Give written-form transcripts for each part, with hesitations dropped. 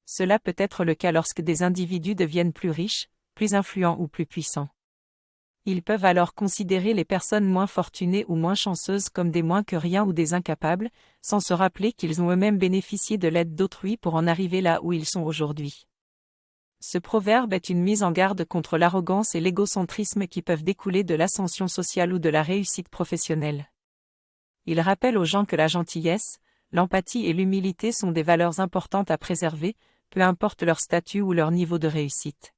Cela peut être le cas lorsque des individus deviennent plus riches, plus influents ou plus puissants. Ils peuvent alors considérer les personnes moins fortunées ou moins chanceuses comme des moins que rien ou des incapables, sans se rappeler qu'ils ont eux-mêmes bénéficié de l'aide d'autrui pour en arriver là où ils sont aujourd'hui. Ce proverbe est une mise en garde contre l'arrogance et l'égocentrisme qui peuvent découler de l'ascension sociale ou de la réussite professionnelle. Il rappelle aux gens que la gentillesse, l'empathie et l'humilité sont des valeurs importantes à préserver, peu importe leur statut ou leur niveau de réussite.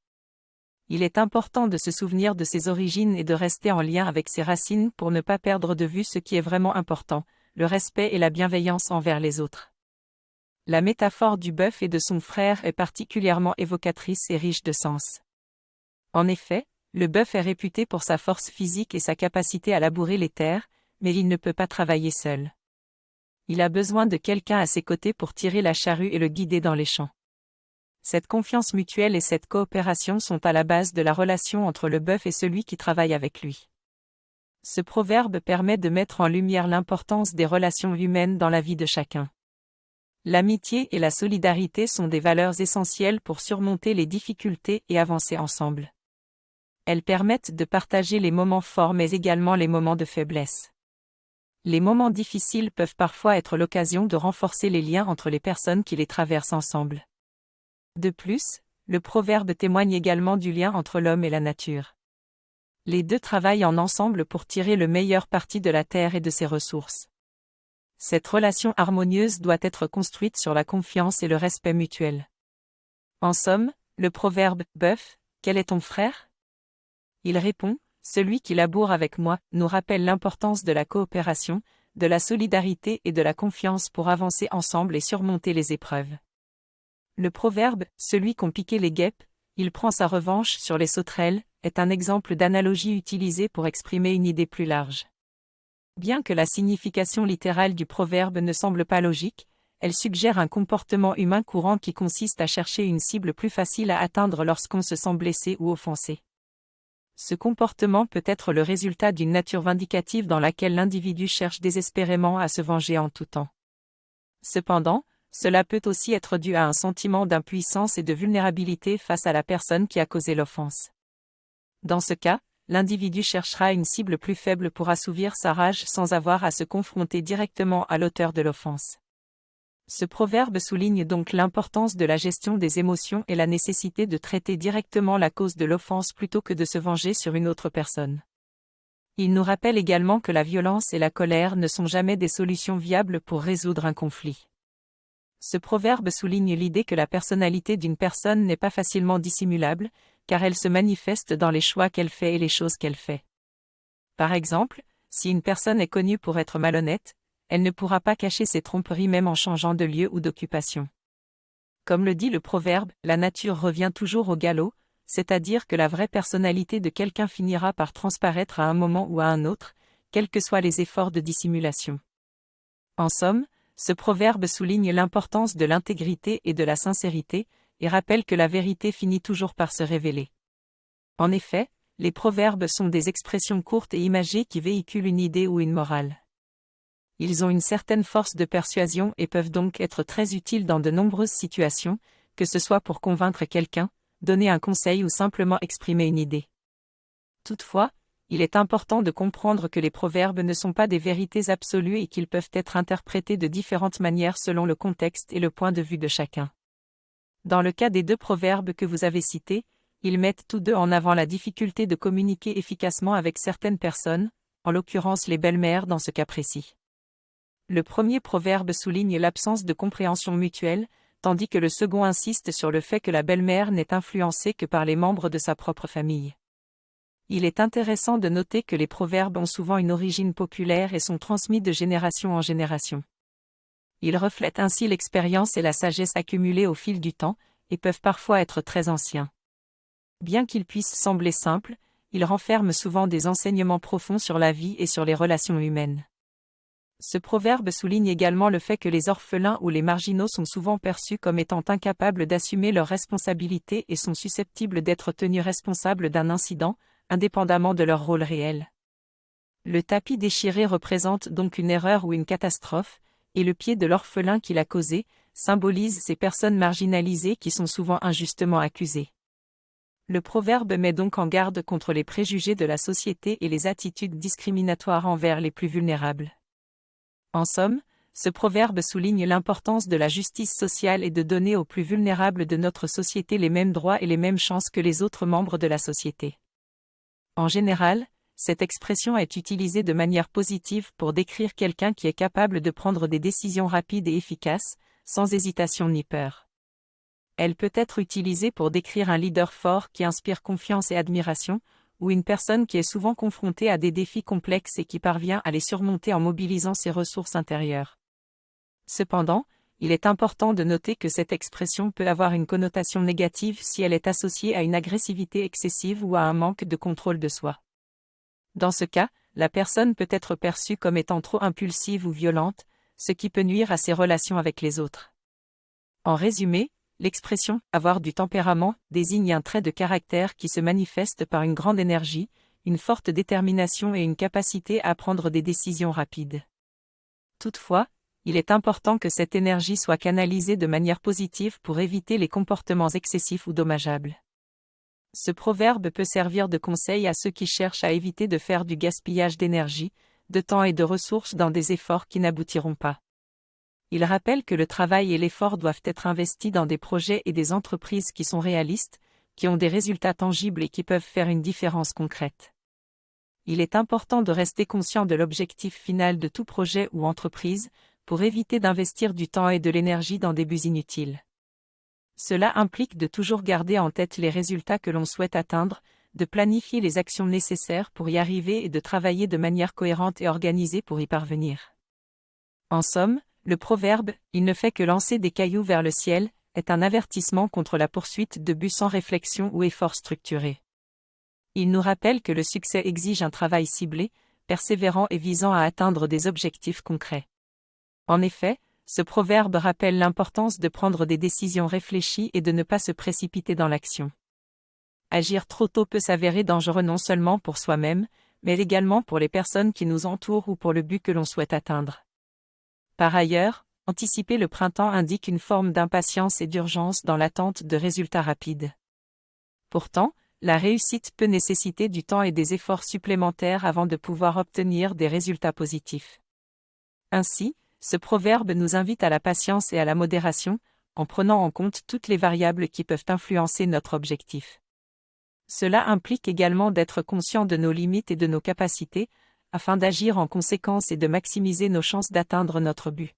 Il est important de se souvenir de ses origines et de rester en lien avec ses racines pour ne pas perdre de vue ce qui est vraiment important, le respect et la bienveillance envers les autres. La métaphore du bœuf et de son frère est particulièrement évocatrice et riche de sens. En effet, le bœuf est réputé pour sa force physique et sa capacité à labourer les terres, mais il ne peut pas travailler seul. Il a besoin de quelqu'un à ses côtés pour tirer la charrue et le guider dans les champs. Cette confiance mutuelle et cette coopération sont à la base de la relation entre le bœuf et celui qui travaille avec lui. Ce proverbe permet de mettre en lumière l'importance des relations humaines dans la vie de chacun. L'amitié et la solidarité sont des valeurs essentielles pour surmonter les difficultés et avancer ensemble. Elles permettent de partager les moments forts mais également les moments de faiblesse. Les moments difficiles peuvent parfois être l'occasion de renforcer les liens entre les personnes qui les traversent ensemble. De plus, le proverbe témoigne également du lien entre l'homme et la nature. Les deux travaillent ensemble pour tirer le meilleur parti de la terre et de ses ressources. Cette relation harmonieuse doit être construite sur la confiance et le respect mutuel. En somme, le proverbe « Bœuf, quel est ton frère ?» Il répond « Celui qui laboure avec moi » nous rappelle l'importance de la coopération, de la solidarité et de la confiance pour avancer ensemble et surmonter les épreuves. Le proverbe « Celui qu'ont piqué les guêpes, il prend sa revanche sur les sauterelles » est un exemple d'analogie utilisée pour exprimer une idée plus large. Bien que la signification littérale du proverbe ne semble pas logique, elle suggère un comportement humain courant qui consiste à chercher une cible plus facile à atteindre lorsqu'on se sent blessé ou offensé. Ce comportement peut être le résultat d'une nature vindicative dans laquelle l'individu cherche désespérément à se venger en tout temps. Cependant, cela peut aussi être dû à un sentiment d'impuissance et de vulnérabilité face à la personne qui a causé l'offense. Dans ce cas, l'individu cherchera une cible plus faible pour assouvir sa rage sans avoir à se confronter directement à l'auteur de l'offense. Ce proverbe souligne donc l'importance de la gestion des émotions et la nécessité de traiter directement la cause de l'offense plutôt que de se venger sur une autre personne. Il nous rappelle également que la violence et la colère ne sont jamais des solutions viables pour résoudre un conflit. Ce proverbe souligne l'idée que la personnalité d'une personne n'est pas facilement dissimulable, car elle se manifeste dans les choix qu'elle fait et les choses qu'elle fait. Par exemple, si une personne est connue pour être malhonnête, elle ne pourra pas cacher ses tromperies même en changeant de lieu ou d'occupation. Comme le dit le proverbe, la nature revient toujours au galop, c'est-à-dire que la vraie personnalité de quelqu'un finira par transparaître à un moment ou à un autre, quels que soient les efforts de dissimulation. En somme, ce proverbe souligne l'importance de l'intégrité et de la sincérité, et rappelle que la vérité finit toujours par se révéler. En effet, les proverbes sont des expressions courtes et imagées qui véhiculent une idée ou une morale. Ils ont une certaine force de persuasion et peuvent donc être très utiles dans de nombreuses situations, que ce soit pour convaincre quelqu'un, donner un conseil ou simplement exprimer une idée. Toutefois, il est important de comprendre que les proverbes ne sont pas des vérités absolues et qu'ils peuvent être interprétés de différentes manières selon le contexte et le point de vue de chacun. Dans le cas des deux proverbes que vous avez cités, ils mettent tous deux en avant la difficulté de communiquer efficacement avec certaines personnes, en l'occurrence les belles-mères dans ce cas précis. Le premier proverbe souligne l'absence de compréhension mutuelle, tandis que le second insiste sur le fait que la belle-mère n'est influencée que par les membres de sa propre famille. Il est intéressant de noter que les proverbes ont souvent une origine populaire et sont transmis de génération en génération. Ils reflètent ainsi l'expérience et la sagesse accumulées au fil du temps, et peuvent parfois être très anciens. Bien qu'ils puissent sembler simples, ils renferment souvent des enseignements profonds sur la vie et sur les relations humaines. Ce proverbe souligne également le fait que les orphelins ou les marginaux sont souvent perçus comme étant incapables d'assumer leurs responsabilités et sont susceptibles d'être tenus responsables d'un incident, indépendamment de leur rôle réel. Le tapis déchiré représente donc une erreur ou une catastrophe, et le pied de l'orphelin qui l'a causé, symbolise ces personnes marginalisées qui sont souvent injustement accusées. Le proverbe met donc en garde contre les préjugés de la société et les attitudes discriminatoires envers les plus vulnérables. En somme, ce proverbe souligne l'importance de la justice sociale et de donner aux plus vulnérables de notre société les mêmes droits et les mêmes chances que les autres membres de la société. En général, cette expression est utilisée de manière positive pour décrire quelqu'un qui est capable de prendre des décisions rapides et efficaces, sans hésitation ni peur. Elle peut être utilisée pour décrire un leader fort qui inspire confiance et admiration, ou une personne qui est souvent confrontée à des défis complexes et qui parvient à les surmonter en mobilisant ses ressources intérieures. Cependant, il est important de noter que cette expression peut avoir une connotation négative si elle est associée à une agressivité excessive ou à un manque de contrôle de soi. Dans ce cas, la personne peut être perçue comme étant trop impulsive ou violente, ce qui peut nuire à ses relations avec les autres. En résumé, l'expression « avoir du tempérament » désigne un trait de caractère qui se manifeste par une grande énergie, une forte détermination et une capacité à prendre des décisions rapides. Toutefois, il est important que cette énergie soit canalisée de manière positive pour éviter les comportements excessifs ou dommageables. Ce proverbe peut servir de conseil à ceux qui cherchent à éviter de faire du gaspillage d'énergie, de temps et de ressources dans des efforts qui n'aboutiront pas. Il rappelle que le travail et l'effort doivent être investis dans des projets et des entreprises qui sont réalistes, qui ont des résultats tangibles et qui peuvent faire une différence concrète. Il est important de rester conscient de l'objectif final de tout projet ou entreprise, pour éviter d'investir du temps et de l'énergie dans des buts inutiles. Cela implique de toujours garder en tête les résultats que l'on souhaite atteindre, de planifier les actions nécessaires pour y arriver et de travailler de manière cohérente et organisée pour y parvenir. En somme, le proverbe « il ne fait que lancer des cailloux vers le ciel » est un avertissement contre la poursuite de buts sans réflexion ou effort structuré. Il nous rappelle que le succès exige un travail ciblé, persévérant et visant à atteindre des objectifs concrets. En effet, ce proverbe rappelle l'importance de prendre des décisions réfléchies et de ne pas se précipiter dans l'action. Agir trop tôt peut s'avérer dangereux non seulement pour soi-même, mais également pour les personnes qui nous entourent ou pour le but que l'on souhaite atteindre. Par ailleurs, anticiper le printemps indique une forme d'impatience et d'urgence dans l'attente de résultats rapides. Pourtant, la réussite peut nécessiter du temps et des efforts supplémentaires avant de pouvoir obtenir des résultats positifs. Ainsi, ce proverbe nous invite à la patience et à la modération, en prenant en compte toutes les variables qui peuvent influencer notre objectif. Cela implique également d'être conscient de nos limites et de nos capacités, afin d'agir en conséquence et de maximiser nos chances d'atteindre notre but.